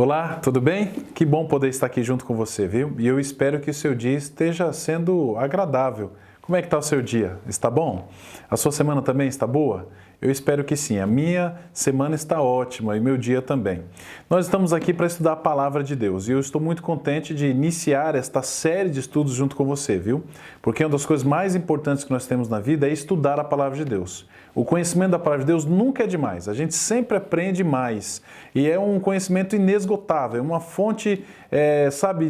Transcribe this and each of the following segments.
Olá, tudo bem? Que bom poder estar aqui junto com você, viu? E eu espero que o seu dia esteja sendo agradável. Como é que está o seu dia? Está bom? A sua semana também está boa? Eu espero que sim. A minha semana está ótima e meu dia também. Nós estamos aqui para estudar a Palavra de Deus e eu estou muito contente de iniciar esta série de estudos junto com você, viu? Porque uma das coisas mais importantes que nós temos na vida é estudar a Palavra de Deus. O conhecimento da Palavra de Deus nunca é demais, a gente sempre aprende mais e é um conhecimento inesgotável, é uma fonte,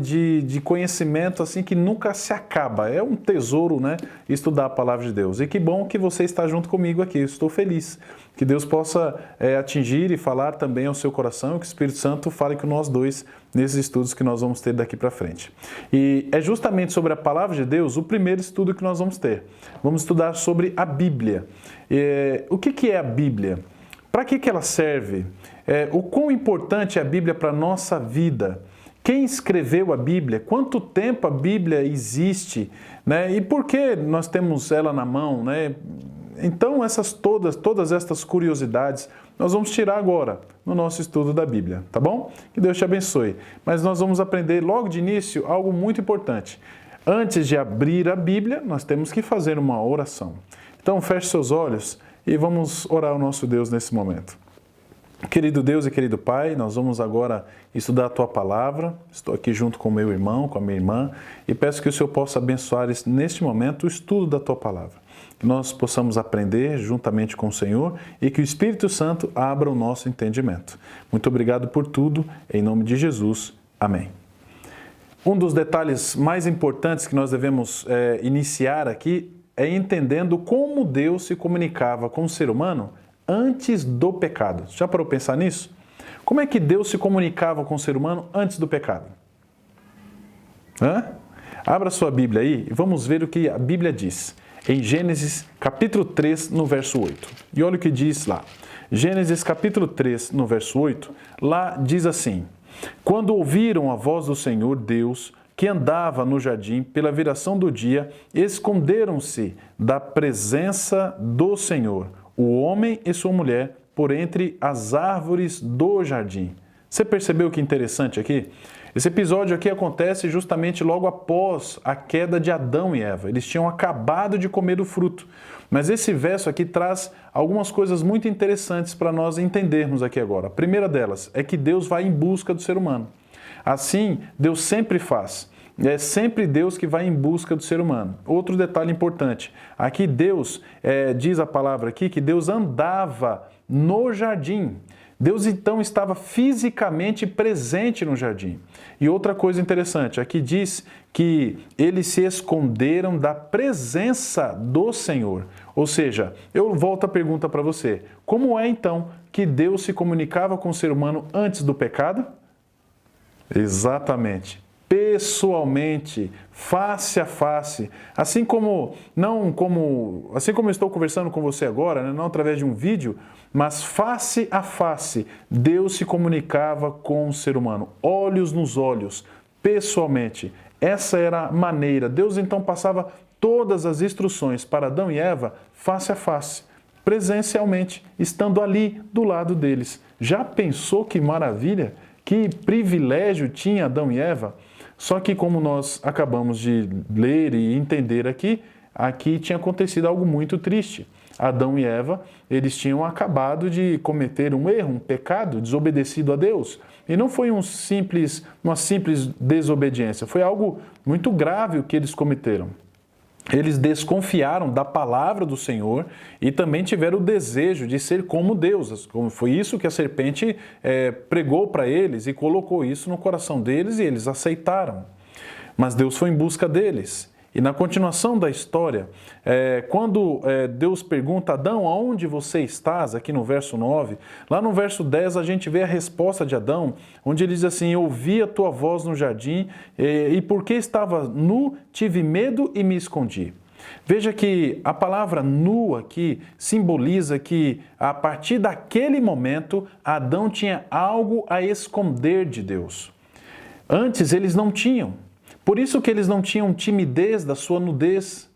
de conhecimento assim que nunca se acaba, é um tesouro, né, estudar a Palavra de Deus. E que bom que você está junto comigo aqui, eu estou feliz que Deus possa atingir e falar também ao seu coração, que o Espírito Santo fale com nós dois nesses estudos que nós vamos ter daqui para frente. E é justamente sobre a Palavra de Deus o primeiro estudo que nós vamos ter. Vamos estudar sobre a Bíblia. O que é a Bíblia? Para que ela serve? O quão importante é a Bíblia para a nossa vida? Quem escreveu a Bíblia? Quanto tempo a Bíblia existe? Né? E por que nós temos ela na mão? Né? Então, todas estas curiosidades, nós vamos tirar agora no nosso estudo da Bíblia, tá bom? Que Deus te abençoe. Mas nós vamos aprender logo de início algo muito importante. Antes de abrir a Bíblia, nós temos que fazer uma oração. Então, feche seus olhos e vamos orar ao nosso Deus nesse momento. Querido Deus e querido Pai, nós vamos agora estudar a Tua Palavra. Estou aqui junto com o meu irmão, com a minha irmã, e peço que o Senhor possa abençoar neste momento o estudo da Tua Palavra. Que nós possamos aprender juntamente com o Senhor e que o Espírito Santo abra o nosso entendimento. Muito obrigado por tudo, em nome de Jesus. Amém. Um dos detalhes mais importantes que nós devemos iniciar aqui é entendendo como Deus se comunicava com o ser humano antes do pecado. Já parou para pensar nisso? Como é que Deus se comunicava com o ser humano antes do pecado? Abra sua Bíblia aí e vamos ver o que a Bíblia diz. Em Gênesis capítulo 3, no verso 8. E olha o que diz lá. Gênesis capítulo 3, no verso 8, lá diz assim: Quando ouviram a voz do Senhor Deus, que andava no jardim pela viração do dia, esconderam-se da presença do Senhor, o homem e sua mulher, por entre as árvores do jardim. Você percebeu que interessante aqui? Esse episódio aqui acontece justamente logo após a queda de Adão e Eva. Eles tinham acabado de comer o fruto. Mas esse verso aqui traz algumas coisas muito interessantes para nós entendermos aqui agora. A primeira delas é que Deus vai em busca do ser humano. Assim, Deus sempre faz. É sempre Deus que vai em busca do ser humano. Outro detalhe importante. Aqui Deus, diz a palavra aqui, que Deus andava no jardim. Deus então estava fisicamente presente no jardim. E outra coisa interessante, aqui diz que eles se esconderam da presença do Senhor. Ou seja, eu volto a pergunta para você, como é então que Deus se comunicava com o ser humano antes do pecado? Exatamente. Pessoalmente, face a face, assim como eu estou conversando com você agora, né, não através de um vídeo, mas face a face, Deus se comunicava com o ser humano, olhos nos olhos, pessoalmente. Essa era a maneira. Deus então passava todas as instruções para Adão e Eva face a face, presencialmente, estando ali do lado deles. Já pensou que maravilha? Que privilégio tinha Adão e Eva? Só que como nós acabamos de ler e entender aqui tinha acontecido algo muito triste. Adão e Eva, eles tinham acabado de cometer um erro, um pecado, desobedecido a Deus. E não foi uma simples desobediência, foi algo muito grave o que eles cometeram. Eles desconfiaram da palavra do Senhor e também tiveram o desejo de ser como Deus. Foi isso que a serpente pregou para eles e colocou isso no coração deles e eles aceitaram. Mas Deus foi em busca deles. E na continuação da história, quando Deus pergunta, Adão, aonde você estás? Aqui no verso 9, lá no verso 10 a gente vê a resposta de Adão, onde ele diz assim, eu ouvi a tua voz no jardim e porque estava nu, tive medo e me escondi. Veja que a palavra nu aqui simboliza que a partir daquele momento Adão tinha algo a esconder de Deus. Antes eles não tinham. Por isso que eles não tinham timidez da sua nudez.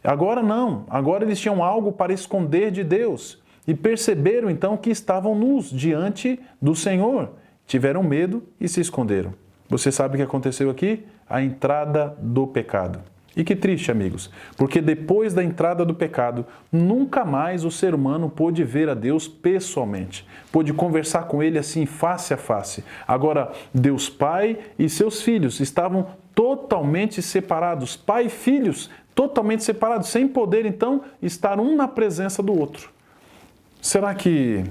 Agora não, agora eles tinham algo para esconder de Deus. E perceberam então que estavam nus diante do Senhor. tiveram medo e se esconderam. Você sabe o que aconteceu aqui? A entrada do pecado. E que triste, amigos, porque depois da entrada do pecado, nunca mais o ser humano pôde ver a Deus pessoalmente, pôde conversar com Ele assim face a face. Agora, Deus Pai e seus filhos estavam totalmente separados, pai e filhos totalmente separados, sem poder então estar um na presença do outro. Será que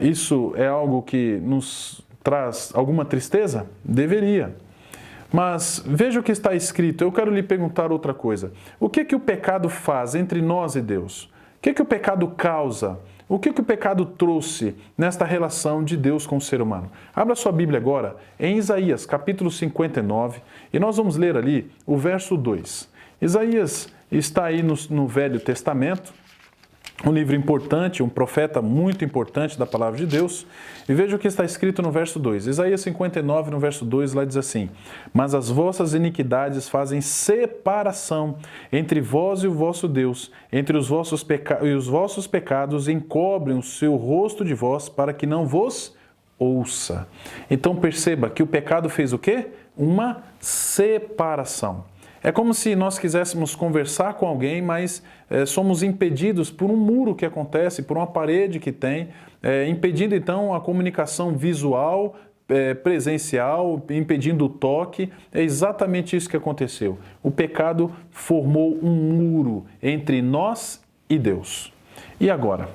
isso é algo que nos traz alguma tristeza? Deveria. Mas veja o que está escrito. Eu quero lhe perguntar outra coisa. O que o pecado faz entre nós e Deus? O que o pecado causa? O que o pecado trouxe nesta relação de Deus com o ser humano? Abra sua Bíblia agora em Isaías, capítulo 59, e nós vamos ler ali o verso 2. Isaías está aí no Velho Testamento, um livro importante, um profeta muito importante da palavra de Deus. E veja o que está escrito no verso 2. Isaías 59, no verso 2, lá diz assim: Mas as vossas iniquidades fazem separação entre vós e o vosso Deus, entre os vossos pecados encobrem o seu rosto de vós, para que não vos ouça. Então perceba que o pecado fez o quê? Uma separação. É como se nós quiséssemos conversar com alguém, mas somos impedidos por um muro que acontece, por uma parede que tem, impedindo então a comunicação visual, presencial, impedindo o toque. É exatamente isso que aconteceu. O pecado formou um muro entre nós e Deus. E agora?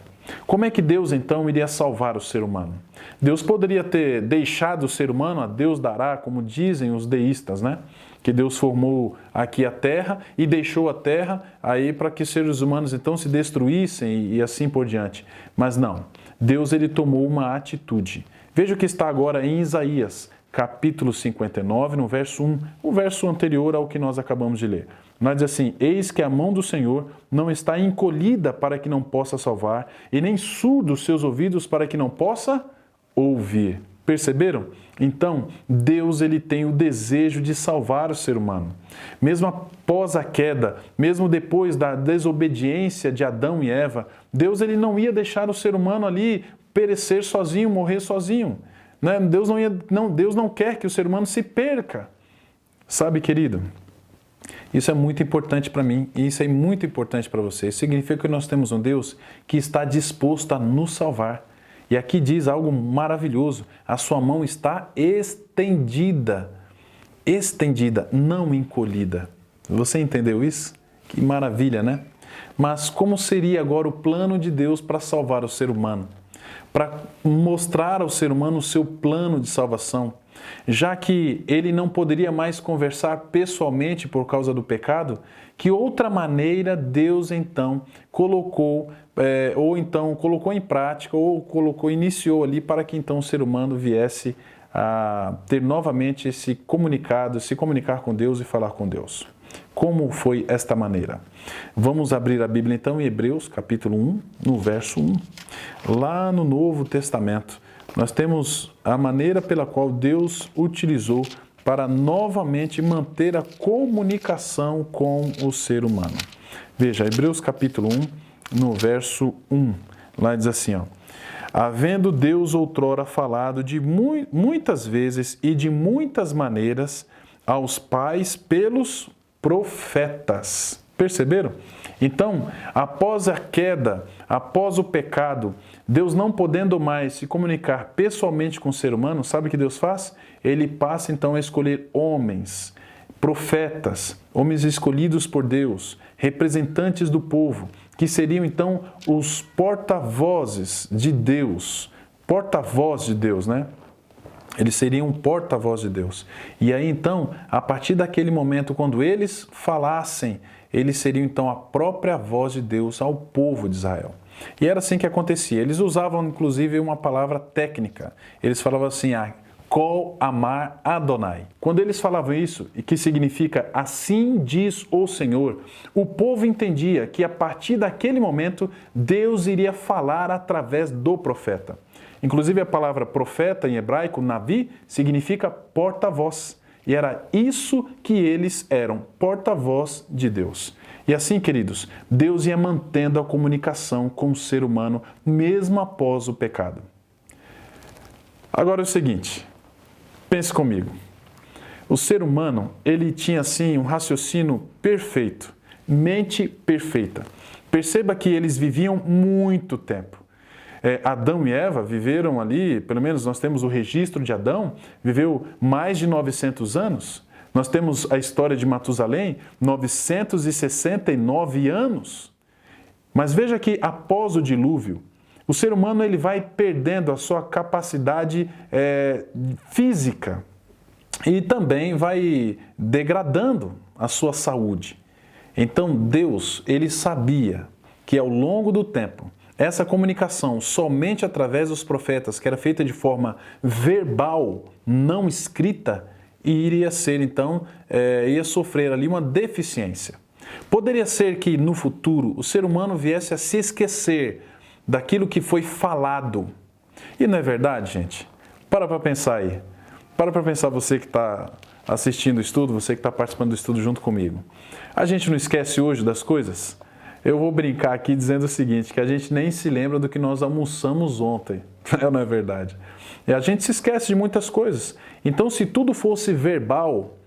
Como é que Deus então iria salvar o ser humano? Deus poderia ter deixado o ser humano a Deus dará, como dizem os deístas, né? Que Deus formou aqui a terra e deixou a terra aí para que os seres humanos então se destruíssem e assim por diante. Mas não, Deus ele tomou uma atitude. Veja o que está agora em Isaías, capítulo 59, no verso 1, o verso anterior ao que nós acabamos de ler. Nós diz assim: Eis que a mão do Senhor não está encolhida para que não possa salvar, e nem surdo os seus ouvidos para que não possa ouvir. Perceberam? Então, Deus ele tem o desejo de salvar o ser humano. Mesmo após a queda, mesmo depois da desobediência de Adão e Eva, Deus ele não ia deixar o ser humano ali perecer sozinho, morrer sozinho. Né? Deus não quer que o ser humano se perca. Sabe, querido? Isso é muito importante para mim e isso é muito importante para você. Isso significa que nós temos um Deus que está disposto a nos salvar. E aqui diz algo maravilhoso: a sua mão está estendida, não encolhida. Você entendeu isso? Que maravilha, né? Mas como seria agora o plano de Deus para salvar o ser humano? Para mostrar ao ser humano o seu plano de salvação? Já que ele não poderia mais conversar pessoalmente por causa do pecado, que outra maneira Deus então colocou em prática, iniciou ali para que então o ser humano viesse a ter novamente se comunicar com Deus e falar com Deus. Como foi esta maneira? Vamos abrir a Bíblia então em Hebreus capítulo 1, no verso 1. Lá no Novo Testamento, nós temos a maneira pela qual Deus utilizou para novamente manter a comunicação com o ser humano. Veja, Hebreus capítulo 1, no verso 1, lá diz assim, ó: Havendo Deus outrora falado de muitas vezes e de muitas maneiras aos pais pelos profetas. Perceberam? Então, após a queda, após o pecado, Deus não podendo mais se comunicar pessoalmente com o ser humano, sabe o que Deus faz? Ele passa então a escolher homens, profetas, homens escolhidos por Deus, representantes do povo, que seriam então os porta-vozes de Deus. Porta-voz de Deus, né? Eles seriam um porta-voz de Deus. E aí então, a partir daquele momento, quando eles falassem, eles seriam então a própria voz de Deus ao povo de Israel. E era assim que acontecia. Eles usavam inclusive uma palavra técnica. Eles falavam assim, Kol Amar Adonai. Quando eles falavam isso, e que significa assim diz o Senhor, o povo entendia que a partir daquele momento Deus iria falar através do profeta. Inclusive a palavra profeta em hebraico, Navi, significa porta-voz. E era isso que eles eram, porta-voz de Deus. E assim, queridos, Deus ia mantendo a comunicação com o ser humano, mesmo após o pecado. Agora é o seguinte, pense comigo. O ser humano, ele tinha assim um raciocínio perfeito, mente perfeita. Perceba que eles viviam muito tempo. Adão e Eva viveram ali, pelo menos nós temos o registro de Adão, viveu mais de 900 anos. Nós temos a história de Matusalém, 969 anos. Mas veja que após o dilúvio, o ser humano ele vai perdendo a sua capacidade física e também vai degradando a sua saúde. Então Deus, ele sabia que ao longo do tempo, essa comunicação somente através dos profetas, que era feita de forma verbal, não escrita, iria ser então, ia sofrer ali uma deficiência. Poderia ser que no futuro o ser humano viesse a se esquecer daquilo que foi falado. E não é verdade, gente? Para pensar aí. Para pensar você que está assistindo o estudo, você que está participando do estudo junto comigo. A gente não esquece hoje das coisas? Eu vou brincar aqui dizendo o seguinte, que a gente nem se lembra do que nós almoçamos ontem. Não é verdade? E a gente se esquece de muitas coisas. Então, se tudo fosse verbal,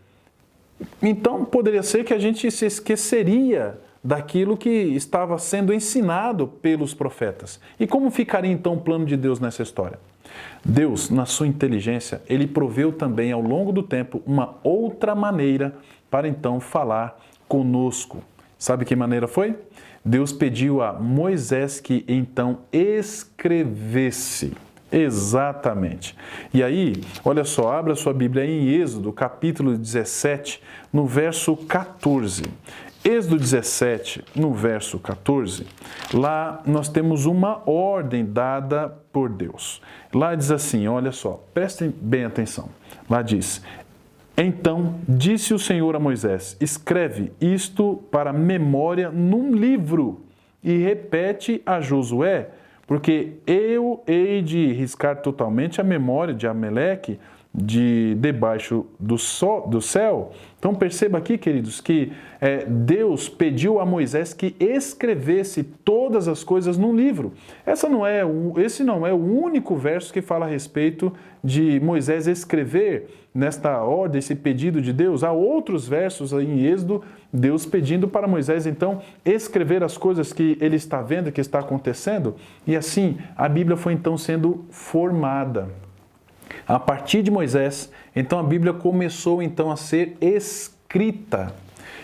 então poderia ser que a gente se esqueceria daquilo que estava sendo ensinado pelos profetas. E como ficaria então o plano de Deus nessa história? Deus, na sua inteligência, ele proveu também ao longo do tempo uma outra maneira para então falar conosco. Sabe que maneira foi? Deus pediu a Moisés que então escrevesse. Exatamente. E aí, olha só, abra sua Bíblia aí em Êxodo, capítulo 17, no verso 14. Êxodo 17, no verso 14, lá nós temos uma ordem dada por Deus. Lá diz assim, olha só, prestem bem atenção. Lá diz, então disse o Senhor a Moisés, escreve isto para memória num livro e repete a Josué, porque eu hei de riscar totalmente a memória de Amaleque debaixo do céu. Então perceba aqui, queridos, que Deus pediu a Moisés que escrevesse todas as coisas num livro. Esse não é o único verso que fala a respeito de Moisés escrever nesta ordem, esse pedido de Deus. Há outros versos aí em Êxodo, Deus pedindo para Moisés, então, escrever as coisas que ele está vendo, que está acontecendo. E assim, a Bíblia foi então sendo formada. A partir de Moisés, então a Bíblia começou então a ser escrita.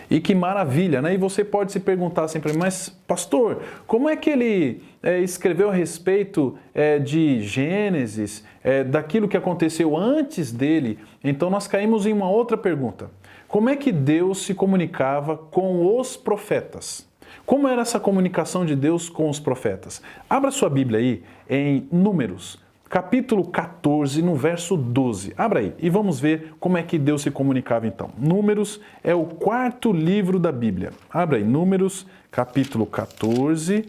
E que maravilha, né? E você pode se perguntar sempre, mas pastor, como é que ele escreveu a respeito de Gênesis, daquilo que aconteceu antes dele? Então nós caímos em uma outra pergunta. Como é que Deus se comunicava com os profetas? Como era essa comunicação de Deus com os profetas? Abra sua Bíblia aí em Números, capítulo 14, no verso 12. Abra aí e vamos ver como é que Deus se comunicava então. Números é o quarto livro da Bíblia. Abra aí, Números, capítulo 14,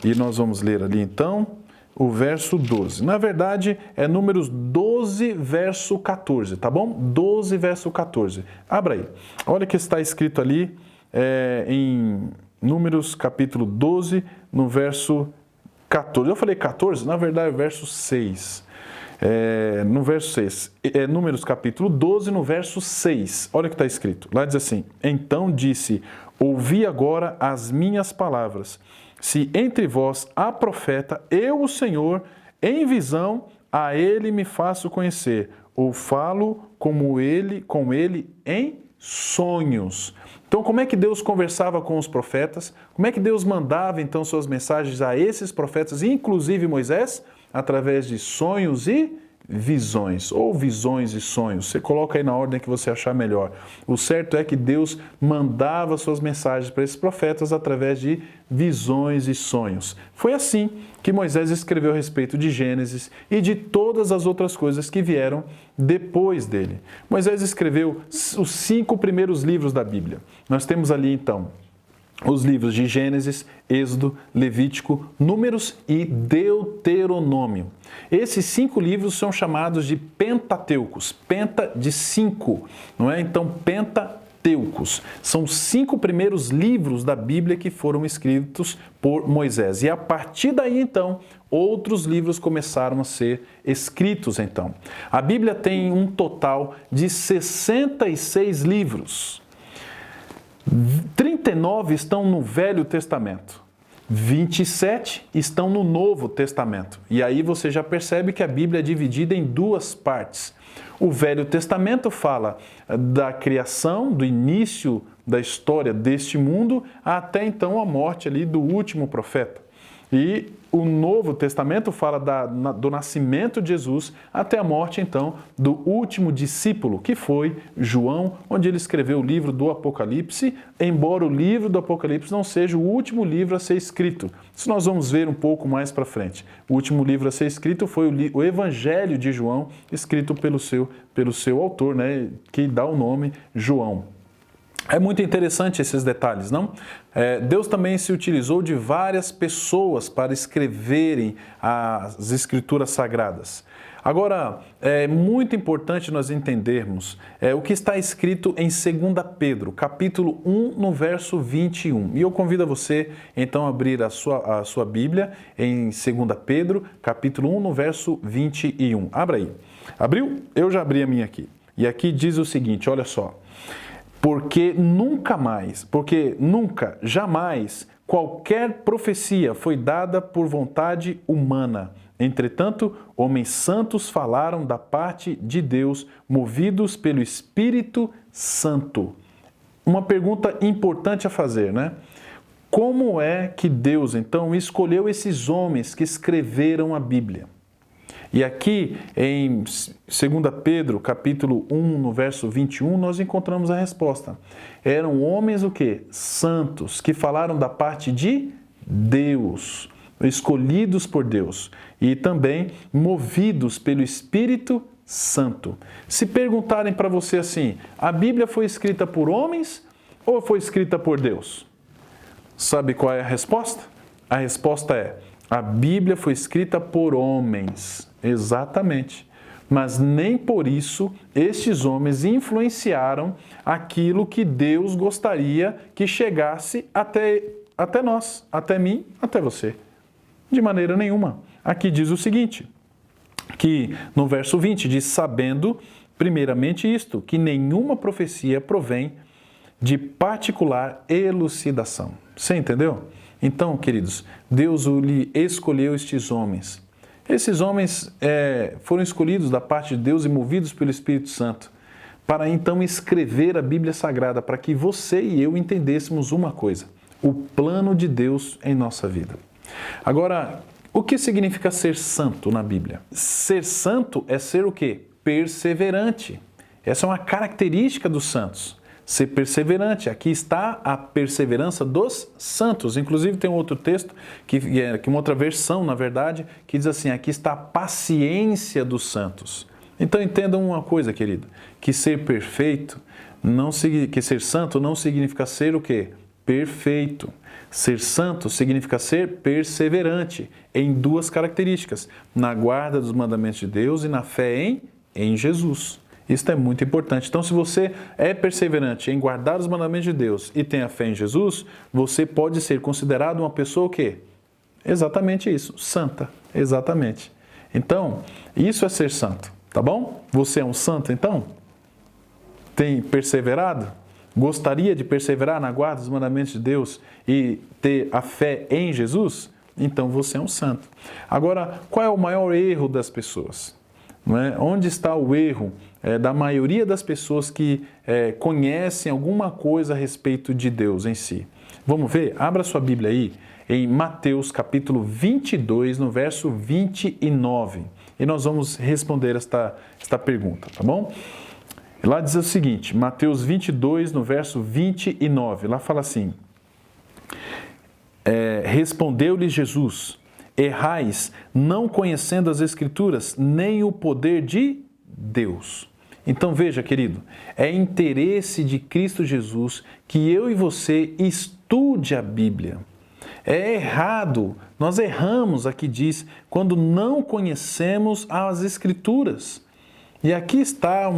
e nós vamos ler ali então o verso 12. Na verdade, é Números 12, verso 14, tá bom? 12, verso 14. Abra aí. Olha o que está escrito ali em Números, capítulo 12, no verso 14. Eu falei 14, na verdade é o verso 6. No verso 6. Números capítulo 12, no verso 6. Olha o que está escrito. Lá diz assim, então disse, ouvi agora as minhas palavras. Se entre vós há profeta, eu, o Senhor, em visão, a ele me faço conhecer, ou falo com ele em sonhos. Então, como é que Deus conversava com os profetas? Como é que Deus mandava, então, suas mensagens a esses profetas, inclusive Moisés? Através de sonhos e visões, ou visões e sonhos. Você coloca aí na ordem que você achar melhor. O certo é que Deus mandava suas mensagens para esses profetas através de visões e sonhos. Foi assim que Moisés escreveu a respeito de Gênesis e de todas as outras coisas que vieram depois dele. Moisés escreveu os 5 primeiros livros da Bíblia. Nós temos ali, então, os livros de Gênesis, Êxodo, Levítico, Números e Deuteronômio. Esses 5 livros são chamados de Pentateucos, penta de 5, não é? Então, penta Pentateucos. São os 5 primeiros livros da Bíblia que foram escritos por Moisés. E a partir daí, então, outros livros começaram a ser escritos, então. A Bíblia tem um total de 66 livros. 39 estão no Velho Testamento. 27 estão no Novo Testamento. E aí você já percebe que a Bíblia é dividida em 2 partes. O Velho Testamento fala da criação, do início da história deste mundo, até então a morte ali do último profeta. E o Novo Testamento fala do nascimento de Jesus até a morte, então, do último discípulo, que foi João, onde ele escreveu o livro do Apocalipse, embora o livro do Apocalipse não seja o último livro a ser escrito. Isso nós vamos ver um pouco mais para frente. O último livro a ser escrito foi o Evangelho de João, escrito pelo seu autor, né, que dá o nome João. É muito interessante esses detalhes, não? Deus também se utilizou de várias pessoas para escreverem as Escrituras Sagradas. Agora, é muito importante nós entendermos o que está escrito em 2 Pedro, capítulo 1, no verso 21. E eu convido a você, então, a abrir a sua Bíblia em 2 Pedro, capítulo 1, no verso 21. Abra aí. Abriu? Eu já abri a minha aqui. E aqui diz o seguinte, olha só. Porque nunca, jamais, qualquer profecia foi dada por vontade humana. Entretanto, homens santos falaram da parte de Deus, movidos pelo Espírito Santo. Uma pergunta importante a fazer, né? Como é que Deus, então, escolheu esses homens que escreveram a Bíblia? E aqui, em 2 Pedro, capítulo 1, no verso 21, nós encontramos a resposta. Eram homens o quê? Santos, que falaram da parte de Deus, escolhidos por Deus, e também movidos pelo Espírito Santo. Se perguntarem para você assim, a Bíblia foi escrita por homens ou foi escrita por Deus? Sabe qual é a resposta? A resposta é, a Bíblia foi escrita por homens. Exatamente. Mas nem por isso estes homens influenciaram aquilo que Deus gostaria que chegasse até nós, até mim, até você. De maneira nenhuma. Aqui diz o seguinte, que no verso 20 diz, sabendo primeiramente isto, que nenhuma profecia provém de particular elucidação. Você entendeu? Então, queridos, Deus lhe escolheu estes homens. Esses homens foram escolhidos da parte de Deus e movidos pelo Espírito Santo para então escrever a Bíblia Sagrada, para que você e eu entendêssemos uma coisa, o plano de Deus em nossa vida. Agora, o que significa ser santo na Bíblia? Ser santo é ser o quê? Perseverante. Essa é uma característica dos santos. Ser perseverante. Aqui está a perseverança dos santos. Inclusive tem um outro texto, uma outra versão, na verdade, que diz assim, aqui está a paciência dos santos. Então entendam uma coisa, querido, que ser perfeito, que ser santo não significa ser o quê? Perfeito. Ser santo significa ser perseverante em 2 características, na guarda dos mandamentos de Deus e na fé em Jesus. Isso é muito importante. Então, se você é perseverante em guardar os mandamentos de Deus e tem a fé em Jesus, você pode ser considerado uma pessoa o quê? Exatamente isso, santa. Exatamente. Então, isso é ser santo, tá bom? Você é um santo, então? Tem perseverado? Gostaria de perseverar na guarda dos mandamentos de Deus e ter a fé em Jesus? Então, você é um santo. Agora, qual é o maior erro das pessoas? Não é? Onde está o erro da maioria das pessoas que conhecem alguma coisa a respeito de Deus em si? Vamos ver? Abra sua Bíblia aí em Mateus capítulo 22, no verso 29. E nós vamos responder esta pergunta, tá bom? Lá diz o seguinte, Mateus 22, no verso 29. Lá fala assim, respondeu-lhe Jesus, errais, não conhecendo as Escrituras, nem o poder de Deus. Então veja, querido, é interesse de Cristo Jesus que eu e você estude a Bíblia. É errado, nós erramos, aqui diz, quando não conhecemos as Escrituras. E aqui está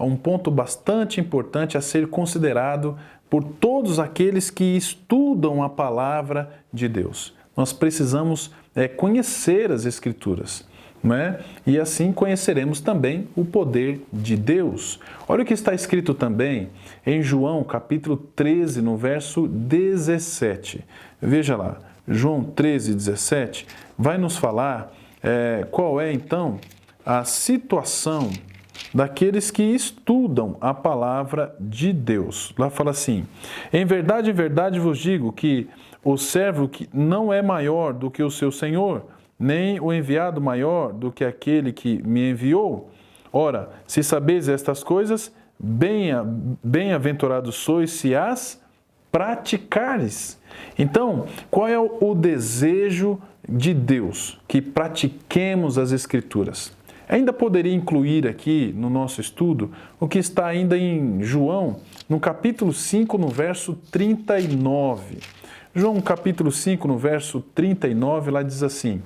um ponto bastante importante a ser considerado por todos aqueles que estudam a palavra de Deus. Nós precisamos conhecer as Escrituras, não é? E assim conheceremos também o poder de Deus. Olha o que está escrito também em João, capítulo 13, no verso 17. Veja lá, João 13, 17, vai nos falar qual é então a situação daqueles que estudam a palavra de Deus. Lá fala assim: em verdade vos digo que o servo que não é maior do que o seu senhor, nem o enviado maior do que aquele que me enviou. Ora, se sabeis estas coisas, bem-aventurados sois se as praticares. Então, qual é o desejo de Deus? Que pratiquemos as Escrituras. Ainda poderia incluir aqui no nosso estudo o que está ainda em João, no capítulo 5, no verso 39. João capítulo 5, no verso 39, lá diz assim: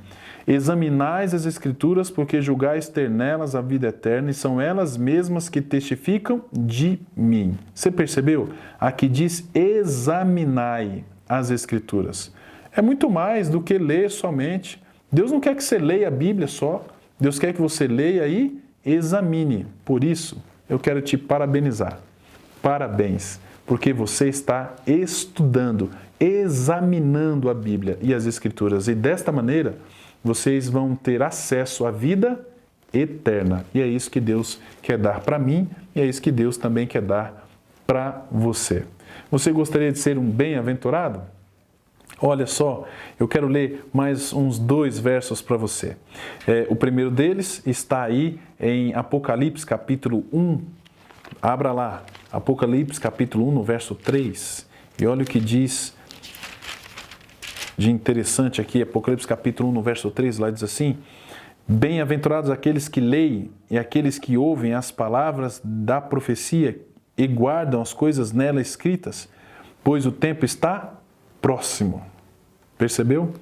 examinais as Escrituras, porque julgais ter nelas a vida eterna, e são elas mesmas que testificam de mim. Você percebeu? Aqui diz examinai as Escrituras. É muito mais do que ler somente. Deus não quer que você leia a Bíblia só. Deus quer que você leia e examine. Por isso, eu quero te parabenizar. Parabéns, porque você está estudando, examinando a Bíblia e as Escrituras. E desta maneira, vocês vão ter acesso à vida eterna. E é isso que Deus quer dar para mim e é isso que Deus também quer dar para você. Você gostaria de ser um bem-aventurado? Olha só, eu quero ler mais uns 2 versos para você. O primeiro deles está aí em Apocalipse capítulo 1. Abra lá, Apocalipse capítulo 1, no verso 3. E olha o que diz de interessante aqui, Apocalipse capítulo 1, no verso 3, lá diz assim: bem-aventurados aqueles que leem e aqueles que ouvem as palavras da profecia e guardam as coisas nela escritas, pois o tempo está próximo. Percebeu?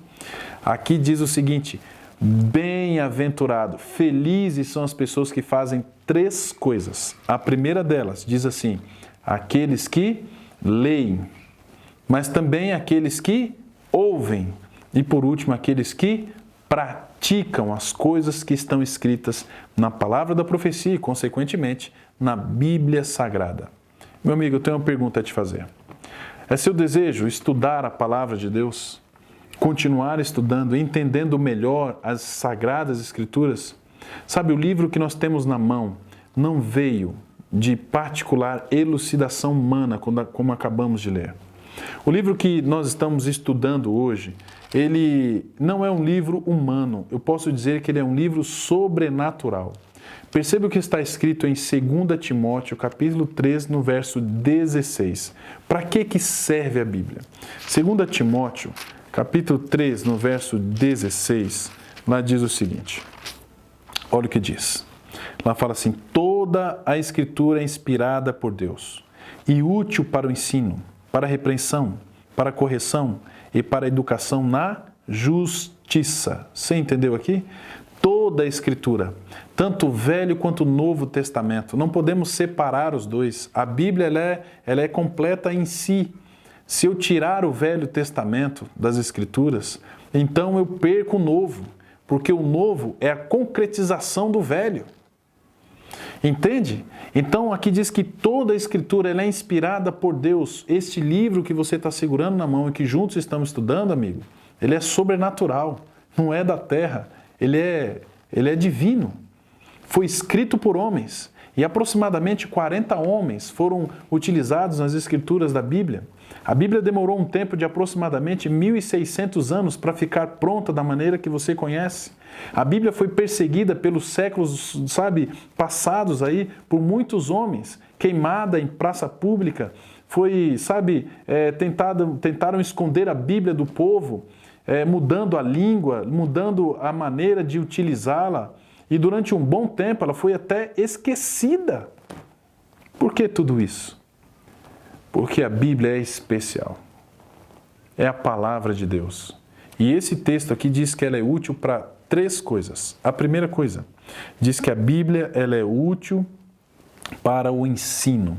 Aqui diz o seguinte: bem-aventurado, felizes são as pessoas que fazem 3 coisas. A primeira delas diz assim: aqueles que leem, mas também aqueles que ouvem, e por último, aqueles que praticam as coisas que estão escritas na palavra da profecia e, consequentemente, na Bíblia Sagrada. Meu amigo, eu tenho uma pergunta a te fazer. É seu desejo estudar a palavra de Deus? Continuar estudando, entendendo melhor as Sagradas Escrituras? Sabe, o livro que nós temos na mão não veio de particular elucidação humana, como acabamos de ler. O livro que nós estamos estudando hoje, ele não é um livro humano. Eu posso dizer que ele é um livro sobrenatural. Perceba o que está escrito em 2 Timóteo, capítulo 3, no verso 16. Para que serve a Bíblia? 2 Timóteo, capítulo 3, no verso 16, lá diz o seguinte. Olha o que diz. Lá fala assim: toda a Escritura é inspirada por Deus e útil para o ensino, para a repreensão, para a correção e para a educação na justiça. Você entendeu aqui? Toda a Escritura, tanto o Velho quanto o Novo Testamento. Não podemos separar os dois. A Bíblia ela é completa em si. Se eu tirar o Velho Testamento das Escrituras, então eu perco o Novo, porque o Novo é a concretização do Velho. Entende? Então aqui diz que toda a Escritura ela é inspirada por Deus. Este livro que você está segurando na mão e que juntos estamos estudando, amigo, ele é sobrenatural, não é da terra, ele é divino. Foi escrito por homens e aproximadamente 40 homens foram utilizados nas Escrituras da Bíblia. A Bíblia demorou um tempo de aproximadamente 1.600 anos para ficar pronta da maneira que você conhece. A Bíblia foi perseguida pelos séculos, passados aí por muitos homens, queimada em praça pública, tentaram esconder a Bíblia do povo, mudando a língua, mudando a maneira de utilizá-la, e durante um bom tempo ela foi até esquecida. Por que tudo isso? Porque a Bíblia é especial. É a palavra de Deus. E esse texto aqui diz que ela é útil para 3 coisas. A primeira coisa, diz que a Bíblia ela é útil para o ensino.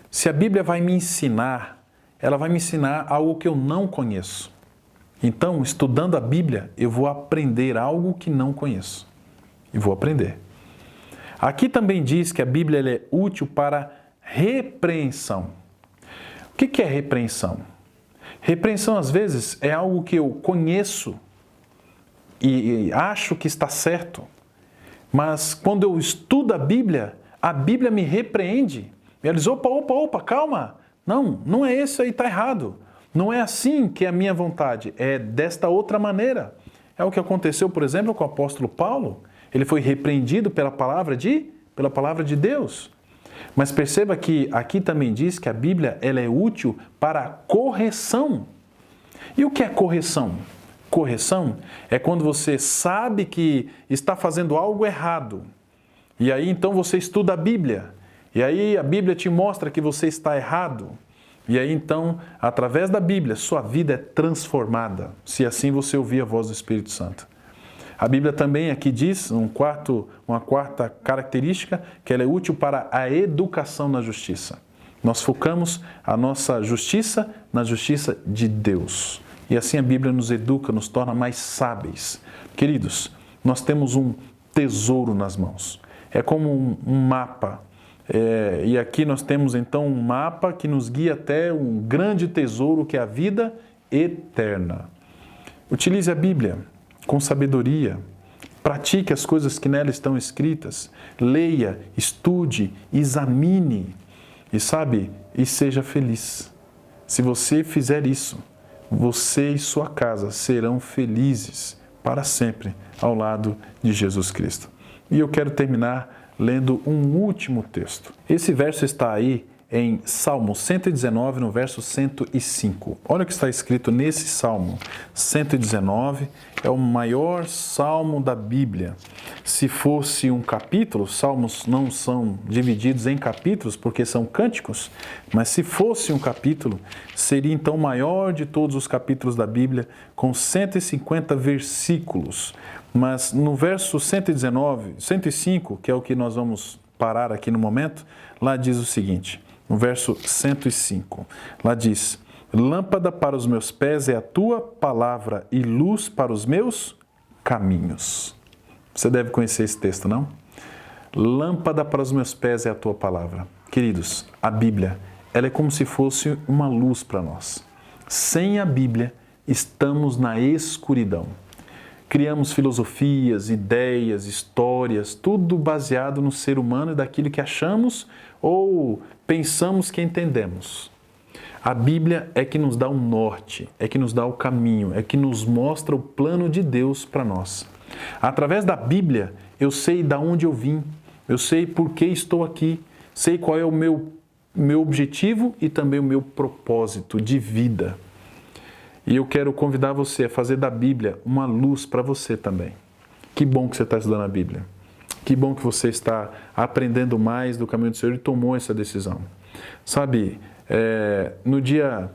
Se a Bíblia vai me ensinar, ela vai me ensinar algo que eu não conheço. Então, estudando a Bíblia, eu vou aprender algo que não conheço. E vou aprender. Aqui também diz que a Bíblia ela é útil para repreensão. O que é repreensão? Repreensão, às vezes, é algo que eu conheço e acho que está certo. Mas quando eu estudo a Bíblia me repreende. Ela diz, opa, calma. Não é isso aí, está errado. Não é assim que é a minha vontade, é desta outra maneira. É o que aconteceu, por exemplo, com o apóstolo Paulo. Ele foi repreendido pela palavra de Deus. Mas perceba que aqui também diz que a Bíblia ela é útil para a correção. E o que é correção? Correção é quando você sabe que está fazendo algo errado. E aí então você estuda a Bíblia. E aí a Bíblia te mostra que você está errado. E aí então, através da Bíblia, sua vida é transformada, se assim você ouvir a voz do Espírito Santo. A Bíblia também aqui diz, uma quarta característica, que ela é útil para a educação na justiça. Nós focamos a nossa justiça na justiça de Deus. E assim a Bíblia nos educa, nos torna mais sábeis. Queridos, nós temos um tesouro nas mãos. É como um mapa. E aqui nós temos então um mapa que nos guia até um grande tesouro que é a vida eterna. Utilize a Bíblia com sabedoria, pratique as coisas que nela estão escritas, leia, estude, examine e seja feliz. Se você fizer isso, você e sua casa serão felizes para sempre ao lado de Jesus Cristo. E eu quero terminar lendo um último texto. Esse verso está aí em Salmo 119, no verso 105. Olha o que está escrito nesse Salmo 119, é o maior salmo da Bíblia. Se fosse um capítulo, salmos não são divididos em capítulos porque são cânticos, mas se fosse um capítulo, seria então o maior de todos os capítulos da Bíblia, com 150 versículos. Mas no verso 105, que é o que nós vamos parar aqui no momento, lá diz o seguinte, no verso 105, lá diz, lâmpada para os meus pés é a tua palavra e luz para os meus caminhos. Você deve conhecer esse texto, não? Lâmpada para os meus pés é a tua palavra. Queridos, a Bíblia, ela é como se fosse uma luz para nós. Sem a Bíblia, estamos na escuridão. Criamos filosofias, ideias, histórias, tudo baseado no ser humano e daquilo que achamos ou pensamos que entendemos. A Bíblia é que nos dá um norte, é que nos dá o caminho, é que nos mostra o plano de Deus para nós. Através da Bíblia, eu sei de onde eu vim, eu sei por que estou aqui, sei qual é o meu objetivo e também o meu propósito de vida. E eu quero convidar você a fazer da Bíblia uma luz para você também. Que bom que você está estudando a Bíblia. Que bom que você está aprendendo mais do caminho do Senhor e tomou essa decisão. Sabe, num dia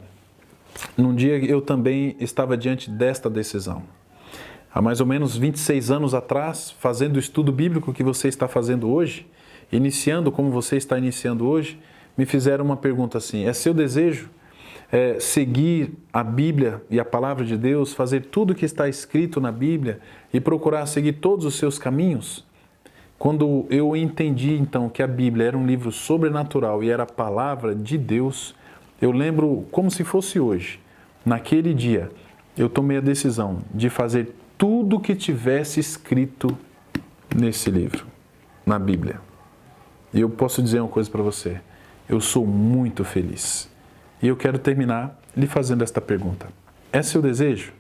eu também estava diante desta decisão. Há mais ou menos 26 anos atrás, fazendo o estudo bíblico que você está fazendo hoje, iniciando como você está iniciando hoje, me fizeram uma pergunta assim, é seu desejo seguir a Bíblia e a Palavra de Deus, fazer tudo o que está escrito na Bíblia e procurar seguir todos os seus caminhos? Quando eu entendi, então, que a Bíblia era um livro sobrenatural e era a Palavra de Deus, eu lembro como se fosse hoje. Naquele dia, eu tomei a decisão de fazer tudo o que tivesse escrito nesse livro, na Bíblia. E eu posso dizer uma coisa para você, eu sou muito feliz. E eu quero terminar lhe fazendo esta pergunta. É seu desejo?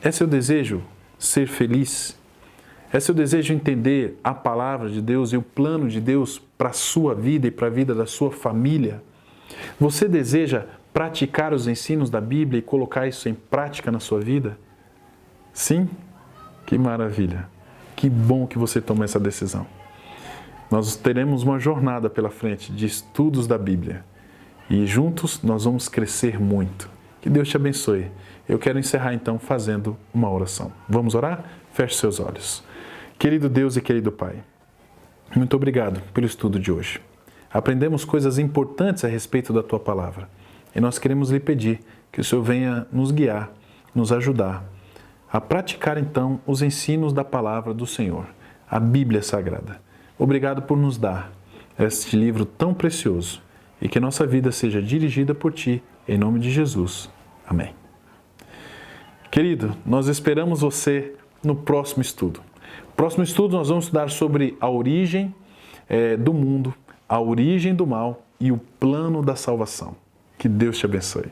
É seu desejo ser feliz? É seu desejo entender a palavra de Deus e o plano de Deus para a sua vida e para a vida da sua família? Você deseja praticar os ensinos da Bíblia e colocar isso em prática na sua vida? Sim? Que maravilha! Que bom que você tomou essa decisão. Nós teremos uma jornada pela frente de estudos da Bíblia. E juntos nós vamos crescer muito. Que Deus te abençoe. Eu quero encerrar então fazendo uma oração. Vamos orar? Feche seus olhos. Querido Deus e querido Pai, Muito obrigado pelo estudo de hoje. Aprendemos coisas importantes a respeito da Tua Palavra e nós queremos lhe pedir que o Senhor venha nos guiar, nos ajudar a praticar então os ensinos da Palavra do Senhor, a Bíblia Sagrada. Obrigado por nos dar este livro tão precioso e que nossa vida seja dirigida por Ti, em nome de Jesus. Amém. Querido, nós esperamos você no próximo estudo. No próximo estudo nós vamos estudar sobre a origem do mundo, a origem do mal e o plano da salvação. Que Deus te abençoe.